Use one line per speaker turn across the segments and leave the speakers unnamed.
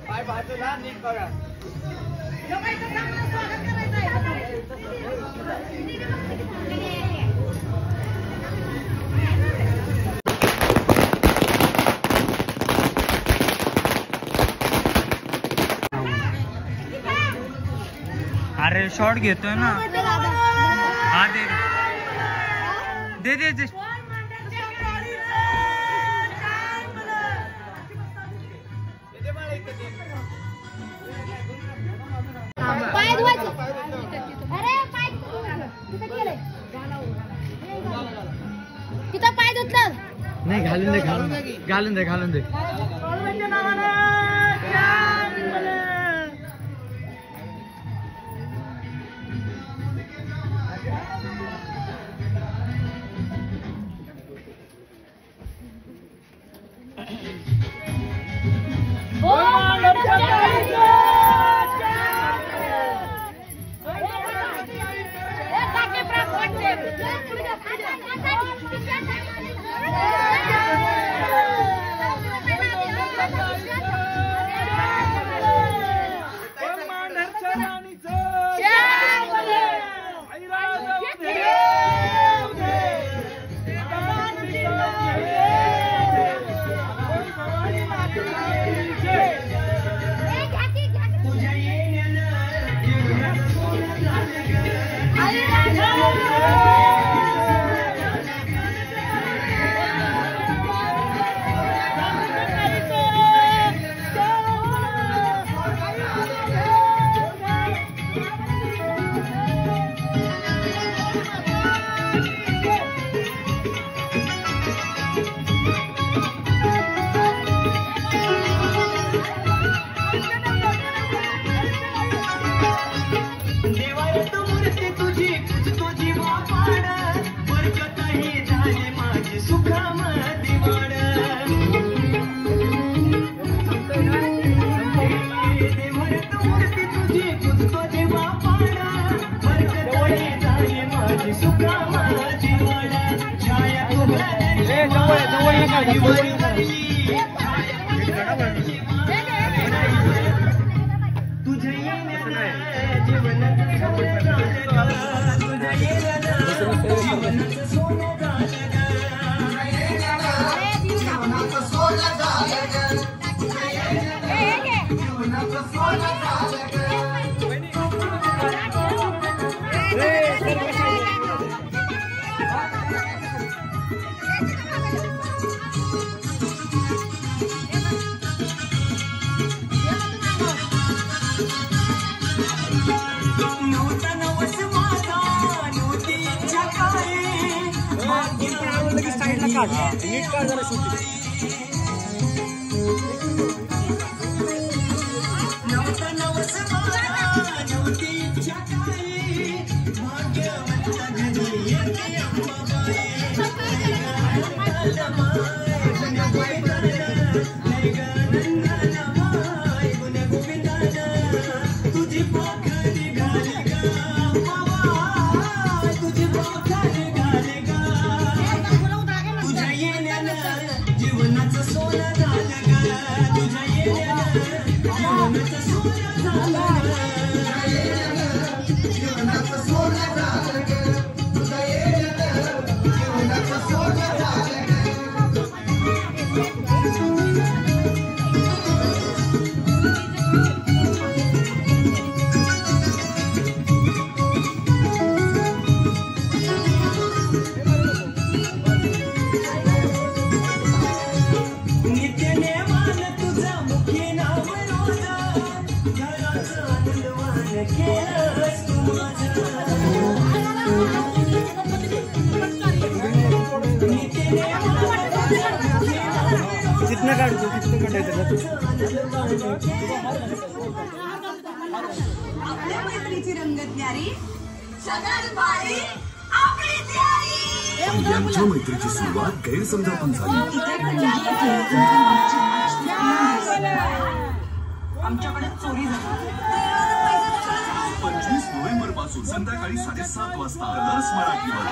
पाय बाजूला नीट करा.
अरे शॉट घेतोय ना. हा दे दे दे.
पाय धुवायचं. अरे पाय तिथं पाय धुतलं
नाही. घालून दे घालून दे घालून दे. नीट काढ जरा शूटिंग. कितना काढतो किती काढायचं
आपल्या मैत्रीची रंगत न्यारी सगळ्यात भारी आपली तयारी.
यांच्या मैत्रीची सुरुवात गैरसमजातून झाली.
आमच्याकडे चोरी झाली.
25 नोव्हेंबर पासून संध्याकाळी 7:30 वाजता कलर्स मराठीवर.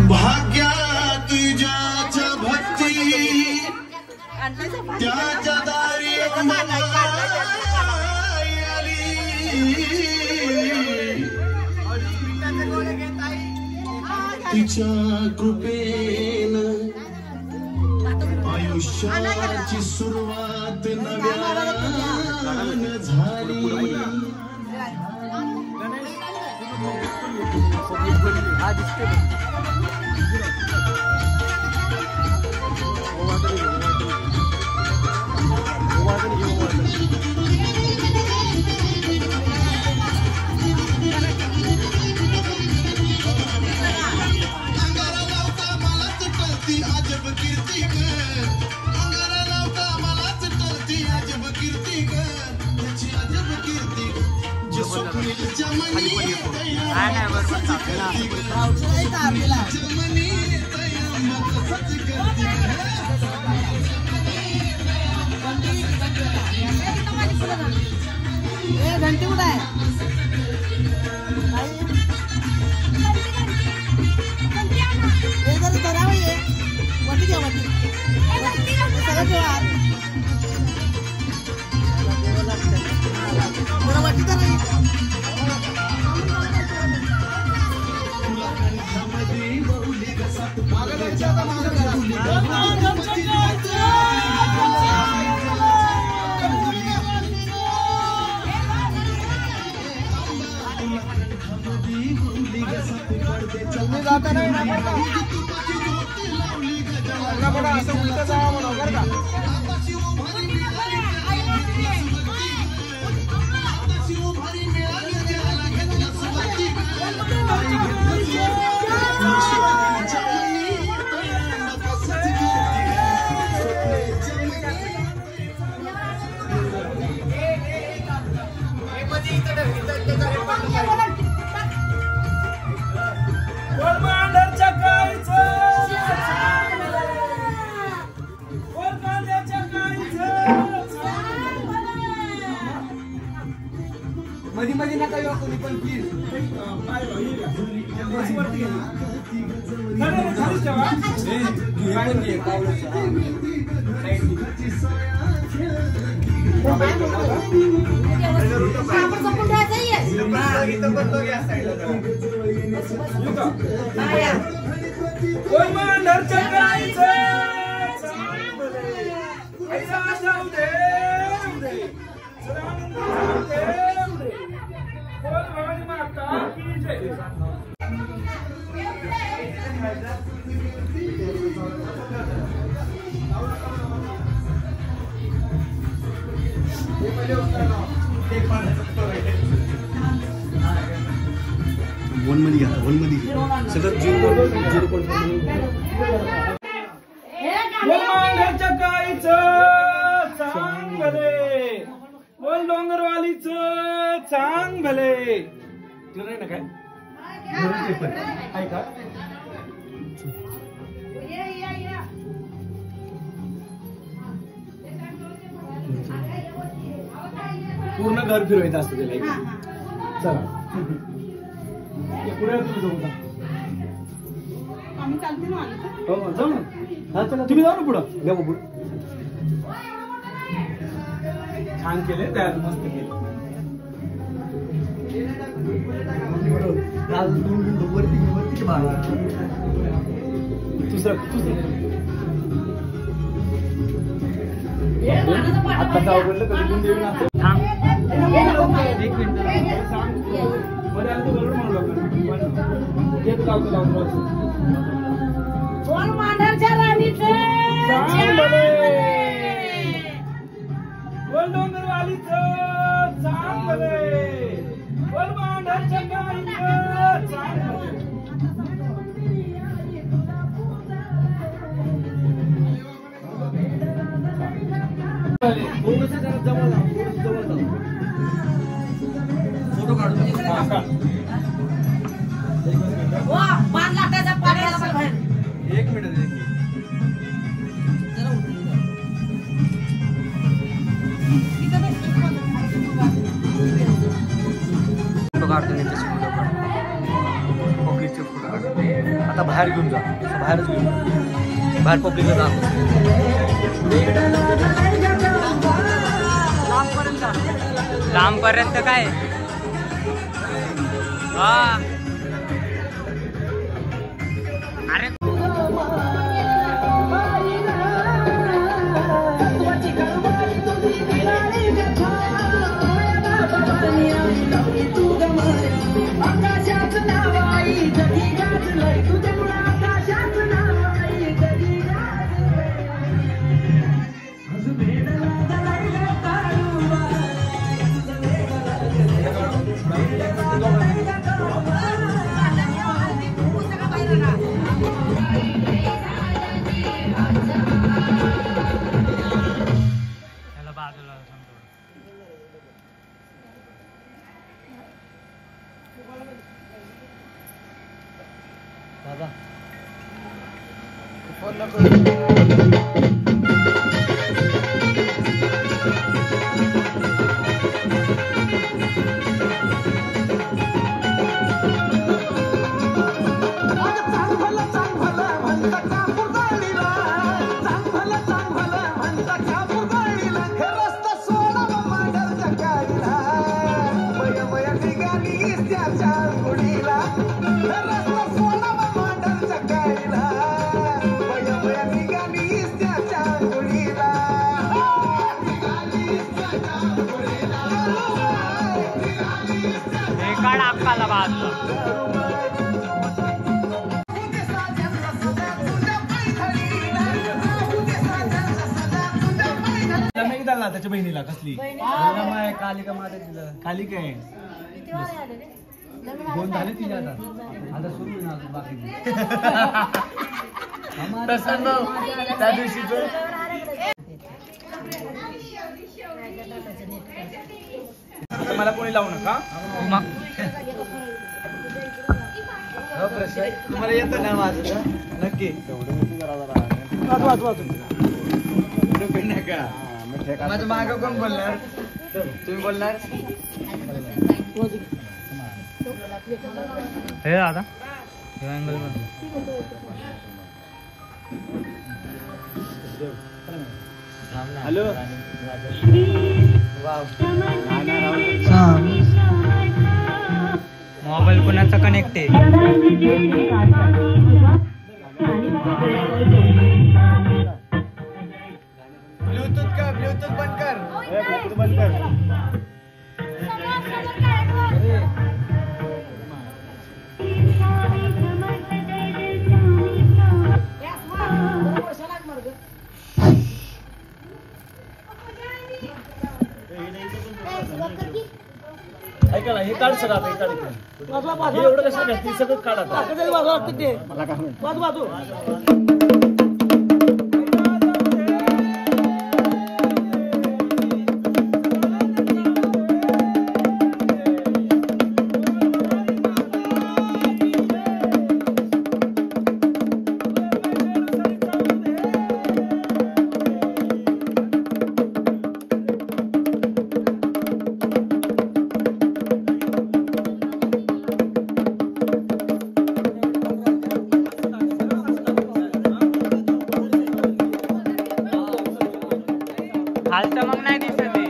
भाग्यात तुझ्याच्या भक्ती त्याच्या दारी तिच्या कृपेनं आयुष्याची सुरुवात नव्यानं झाली.
घंटी कुठं आहे? जरा धरावं ये वटी घ्या वटी सगळं ठेवा जरा वटी करा.
जाता नाही ना असं उलट जावं म्हणून बरं का. मधी मधी नका येऊ कोणी पण प्लीज.
वन मध्ये घ्या वन मध्ये सगळं
0.0 गाईचं चांग भले बोल डोंगरवालीचं चांग भले. तुला नाही ना काय आहे का? पूर्ण घर फिरवायचं असतं त्याला. चला पुढे तुम्ही जाऊ का?
आम्ही चालतो ना.
हो जाऊ ना. हा चला तुम्ही जाऊ ना पुढं. जाऊ पुढं. छान केले तयार मस्त केले. आता आवडलं कधी पण देऊन असं एक मिनिट मध्ये आलं बरोबर म्हणू लागलं. एक लावतो लावतो
कोण मांढरच्या राणीचं
बोल डोंगरवालीचं चांग भले बोल मांढरच्या गाईचं चांग भले. फोटो काढतो.
पान लाटायचा पाण्याला बाहेर.
एक मिनिट
फोटो काढतो. बाहेर घेऊन जा, बाहेरच घेऊन जा, बाहेर पब्लिकला दाखव. लांबपर्यंत काय हा अरे दादा फोन नको.
त्याच्या बहिणीला कसली कालिका माता कालिका आहे. दोन झाले तिच्या आता सुरू ना बाकी त्या दिवशी मला कोणी लावू नका. तुम्हाला येतं ना माझं नक्की माझं माग कोण बोलणार तुम्ही बोलणार
हे दादा
हॅलो
मोबाईल कोणाचा कनेक्ट आहे.
ब्लूटूथ का ब्लूटूथ बंद कर. ब्लूटूथ बंद कर. ऐका ना हे काढ सगळं आता हे काढ एवढं कसं ती सगळं काढा बाजू
हालतं मग नाही दिसत आहे.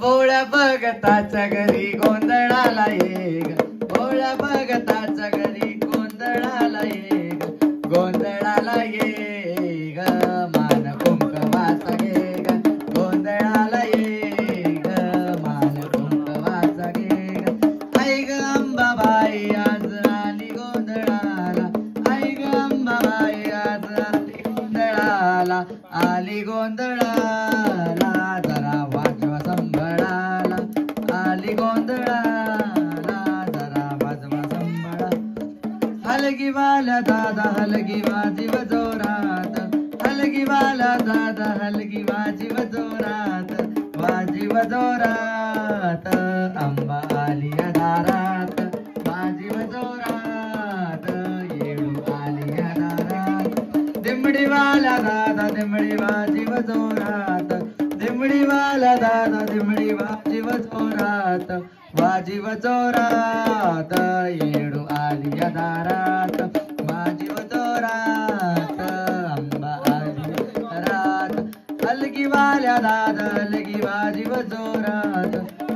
भोळ्या भगताच्या घरी गोंधळाला ये ग, भोळ्या भगताच्या घरी गोंधळाला ये ग, गोंधळाला ये ग, मान कुंकवाचा घे ग, गोंधळाला ये ग, मान कुंकवाचा घे ग. आई ग अंबाबाई आज आली गोंधळाला, आई ग अंबाबाई आज आली गोंधळाला.
जोरात आंबा आली दारात माझी जोरात येडू आली दारात दिमडीवाला दादा दिमडी वाजी जोरात दिमडीवाला दादा दिमडी वाजी जोरात वाजी जोरात येडू आली दारात माझी जोरात आंबा आली दारात अलगी वाल्या दादा अलगी वाजी जोरात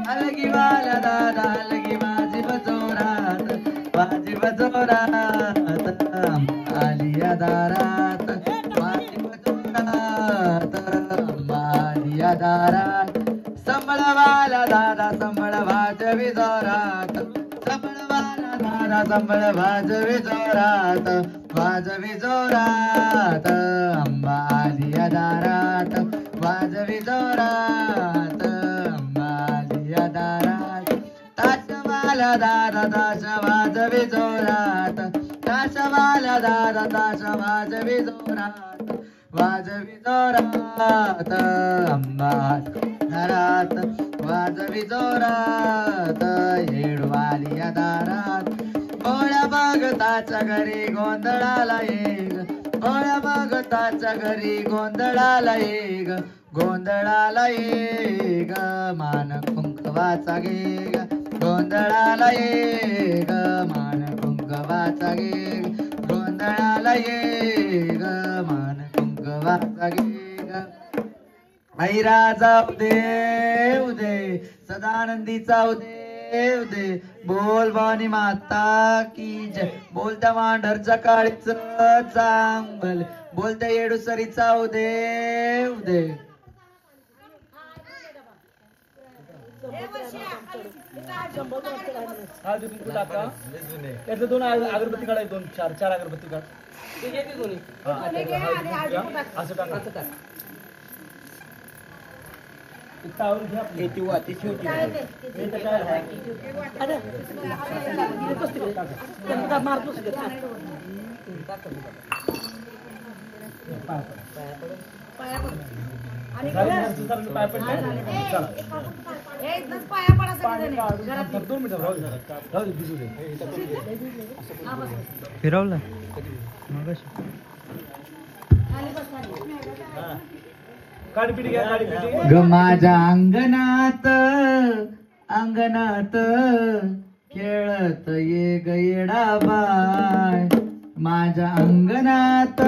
अलगी वाल्या दादा अलगी वाजी जोरात वाजी जोरात आली दारात वाजी जोरात आली दारात संबळवाला दादा संबळ वाजवी जोरात संबळवाला दादा संबळ वाजवी जोरात वाजवी जोरात आंबा आली दारात वाजवी जोरात आंबा आली दारात ताशवाला दादा ताश वाजवी जोरात ताशवाला दादा ताश वाजवी जोरात वाजवी जोरात आंबा दारात वाजवी जोरात येडवाली दारात भोळ्या भगताच्या घरी गोंधळाला येग भोळ्या भगताच्या घरी गोंधळाला येग गोंधळाला येग मान कुंकवाचा घेग गोंधळाला येग मान कुंकवाचा घेग गोंधळाला येग मान कुंकवाचा घेग ऐराचा उदे उदे सदानंदीचा उदे उदे बोल वाणी माता की जय बोलत्या मांढरच्या काळीच चांगल बोलत्या येडूसरीचा उदे उदे
त्यातले दोन अगरबत्ती काढाय दोन चार अगरबत्ती काढ असं टाका तावून घ्या
फिरवलं
काडीपिटी घ्या काडीपिटी
ग माझ्या अंगणात अंगणात खेळत ये ग येडाबाय माझ्या अंगणात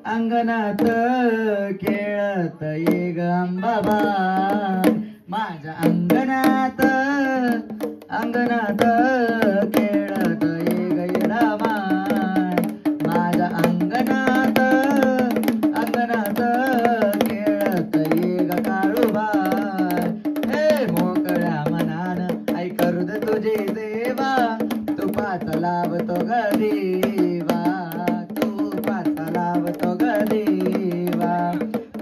अंगणात खेळत ये ग अंबाबाई माझ्या अंगणात अंगणात खेळत ये ग येडाबाई माझ्या अंगणात अंगणात खेळत ये ग काळूबाई हे मोकळ्या मनान आई करू दे तुझी सेवा तू पाच लावतो ग देवा तू पाच लावतो ग देवा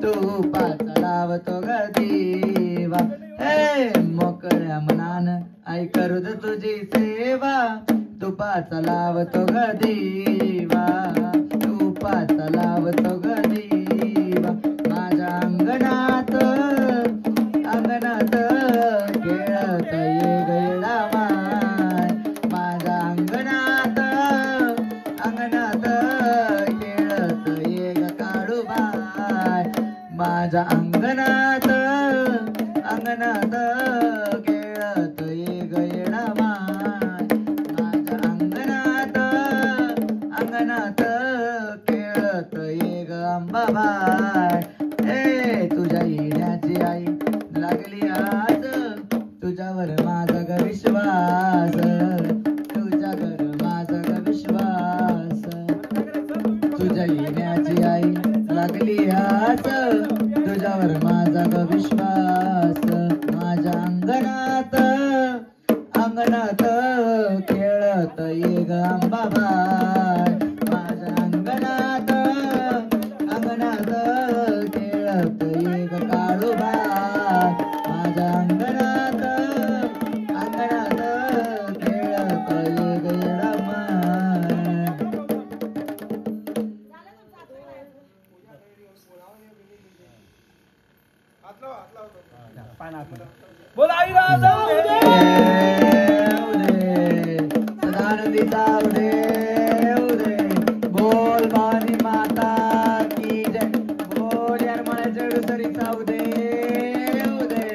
तू पाच लावतो ग देवा हे मोकळ्या मनान आई करू दे तुझी सेवा तू पाच लावतो ग देवा तू पाच लावतो ग देवा माझ्या अंगणात अंगणात खेळत ये गैडामाय माझ्या अंगणात अंगणात खेळत ये ग काळूबाय माझ्या अंगणात अंगणात खेळत ये गैडामाय माझ्या अंगणात अंगणात खेळत ये ग अंबाबाई हे तुझ्या येण्याची आई लागली आज तुझ्यावर माझा ग विश्वास तुझ्यावर माझा ग विश्वास तुझ्या येण्याची आई लागली आज तुझ्यावर माझा ग विश्वास माझ्या अंगणात अंगणात खेळत ये ग अंबाबाई माझ्या अंगणात अंगणात खेळत ये ग काळूबाई माझ्या अंगणात अंगणात खेळत ये ग येडामाय
पाण्यात बोला आई राजा उदे
सदानंदी उदे उदे बोल भवानी माता की जय बोल यरमाळ्याच्या सरीचा उदे उदे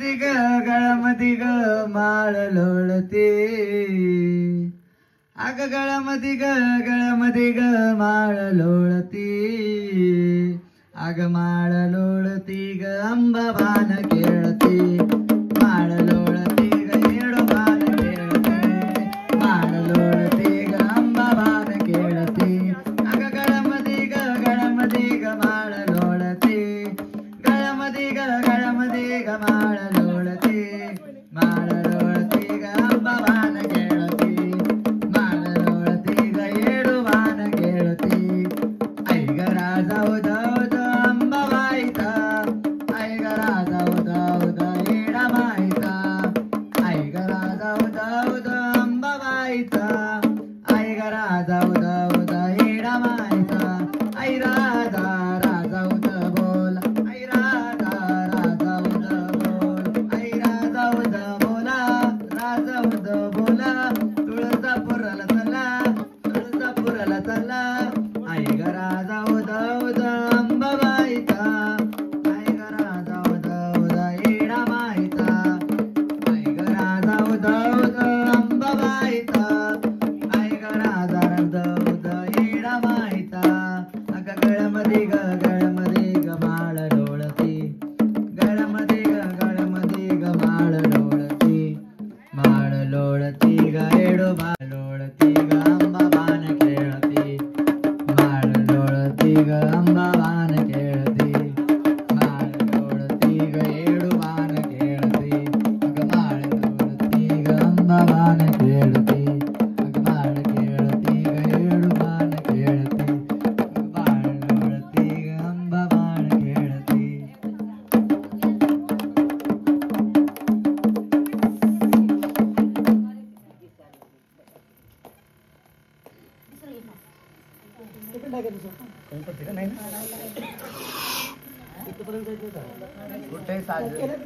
गळ्यामध्ये ग माळ लोळते अग गळ्यामध्ये ग माळ लोळते अग माळ लोळती ग अंबा भान खेळते माळ लोळते ग येडो भान खेळते माळ लोळते ग अंबा भान खेळते अग गळ्यामध्ये ग माळ लोळते गळ्यामध्ये ग माळ लोळते माळ लोळते ग अंबा भान खेळते माळ लोळते ग येडो भान खेळते आई ग राजा उद अंबाबाईचा आई ग राजा उद येडा माईचा आई ग राजा उद अंबाबाईचा आई ग राजा उद येडा माईचा आई राजा उद बोल आई राजा उद बोल आई राजा उद बोला राजा उद बोला तुळजापुराला चला आई ग राजा उद अंबाबाईचा आई ग राजा उद येडा माईचा आई ग राजा उद अंबाबाईचा आई ग राजा उद येडा माईचा अग गळ्यामध्ये ग माळ लोळती गळ्यामध्ये ग माळ लोळती ग येडो माळ लोळती ग अंबा भान खेळती माळ लोळती ग अंबा भान खेळती माळ लोळती ग येडो भान खेळती अग माळ लोळती ग अंबा भान खेळती अग माळ खेळती ग येडो भान खेळती अग माळ लोळती ग अंबा भान खेळती कुठे साजरे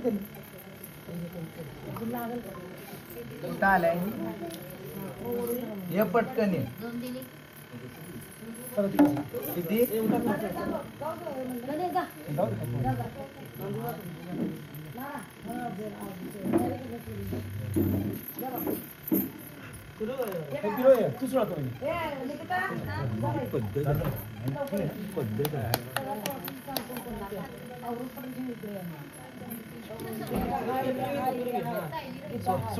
कुठं आलाय ये पटकन ये किती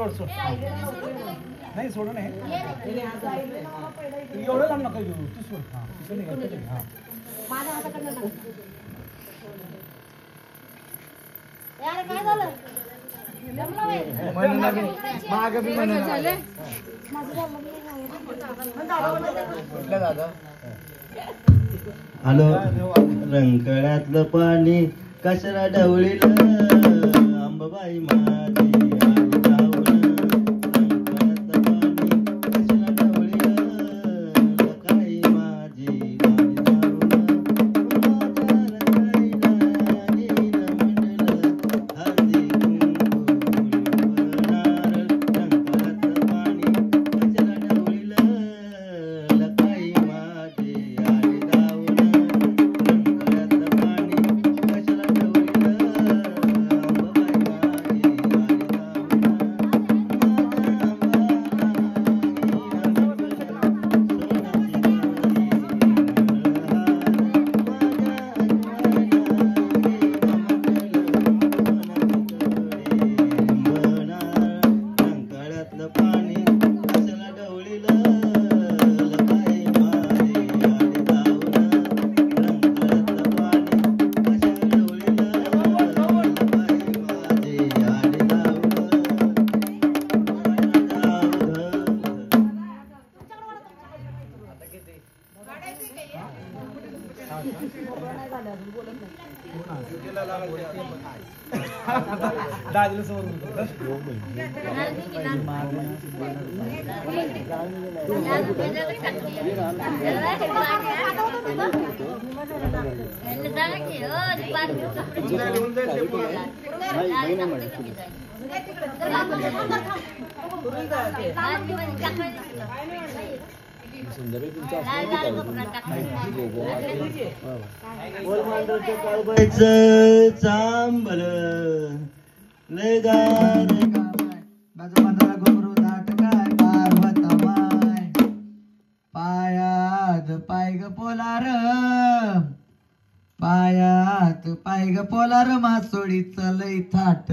सोड नाही सोड नाही एवढं लांब नका घेऊ तू सोड
यार काय झालं
माग बी कुठलं दादा
हॅलो रंकाळ्यातलं पाणी कशाला ढवळीलं अंबाबाई माझी
दादीला समोर बोलतो.
बोलमांडवच्या काळबाईचं चांबल लय गार
बाजूबाजूला घुमरू दाट काय पार्वतमाय पायात पाय ग पोलार पायात पाय ग पोलार मासोळीचं लय थाट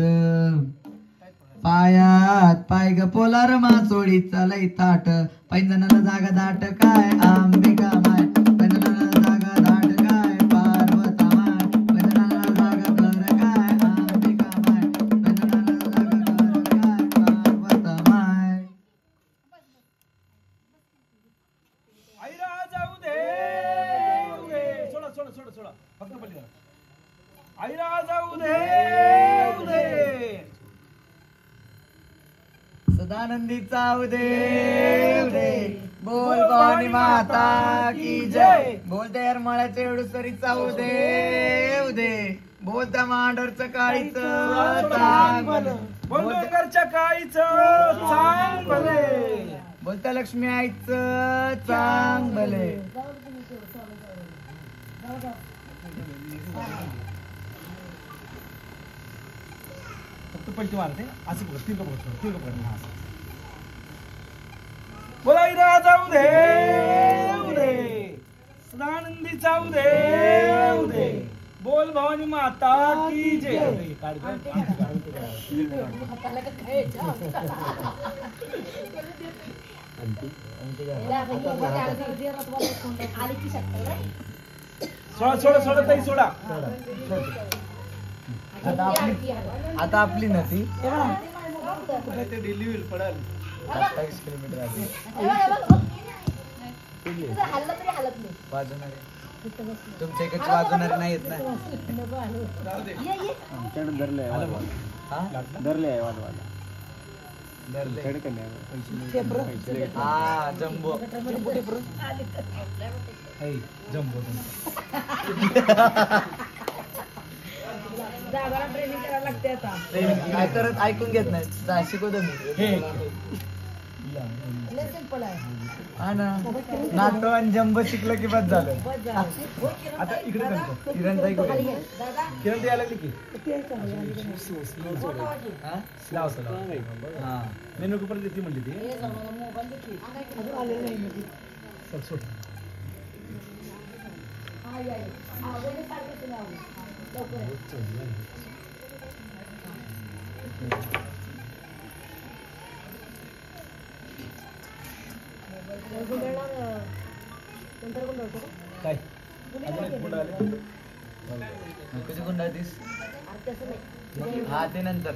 पायात पाय ग पोलार मासोळीचं लय थाट पैंजणाला जागा दाट काय अंबिका माय पैंजणाला जागा दाट काय पार्वतमाय पैंजणाला जागा घर काय अंबिका माय पैंजणाला जागा घर काय पार्वतमाय
आईरा जाऊ दे सोडा सोडा सोडा सोडा फक्त पडली आईरा जाऊ दे
सदानंदी चावदे उदे बोल भवानी माता की जय बोल त्या यरमाळ्याच्या एवढुसरी चावदे उदे बोल त्या मांडरचं काळीचं चांगलं
बोल डोंगरच्या काळीचं चांगले
बोल त्या लक्ष्मी आईचं चांगले
फक्त पलटी मारते असं बघ तीन कपड हा बोला आईरा जाऊ दे सदानंदी जाऊ दे बोल भवानी माता की जय सोडा सोडा ताई सोडा
आता आपली नदी
ते दिल्ली होईल पडाल
28 किलोमीटर आहे वाजवणारे तुमच्या इकडचे वाजवणारे नाही येत ना
आमच्याकडे धरले
हा
धरले आहे वाजवायला
धरले हा जम्बो
जम्बो
काय करत ऐकून घेत नाही जा शिकवतो मी हा ना नाटो आणि जम्बो शिकलं की बस झालं
आता इकडे करतो
किरण ताई कुठे
किरण यायला लागली की
हा?
लाव सर
हा
मेनू कुपर देते म्हणली ती चल सोड काय अजून एक गुंड आले
कशी गुंडाळतीस हा ते नंतर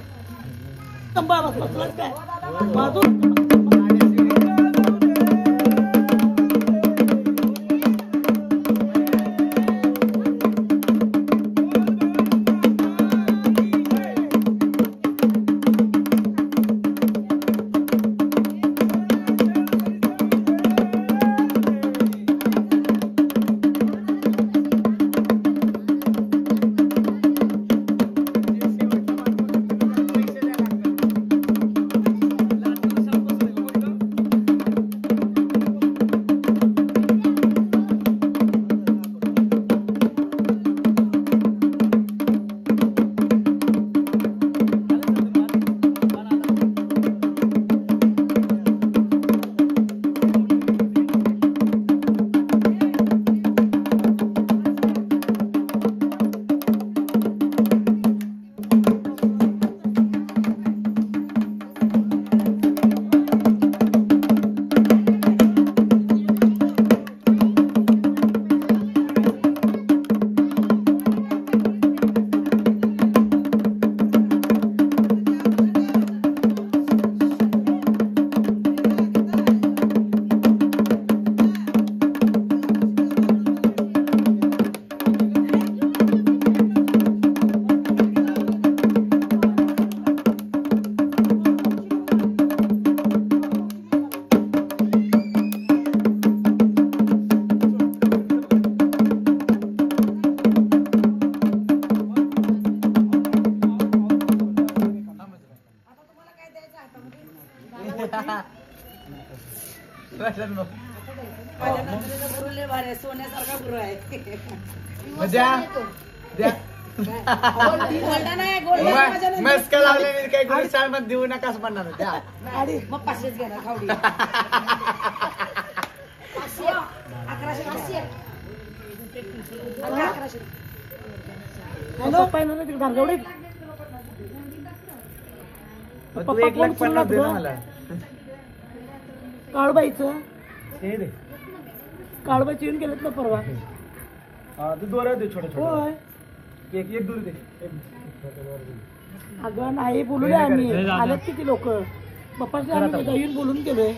सोन्यासारखा गुरु आहे.
मस्क लावले काही गुरु शाळेमध्ये देऊ नका असं म्हणणार द्या.
मग 500 घेणार खावडी. 1100.
हॅलो पाहिलं ना तिकडे धारगवडे
तू 1,50,000 दे ना मला.
काळबाईचं
हे दे.
काळबाईचं येऊन गेलेत ना परवा.
हा ते दोरा दे छोटे छोटे.
होय
एक दूर दे.
अगं नाही बोलू आम्ही आलेत किती लोक पप्पाच्या आम्ही येऊन बोलून गेलोय.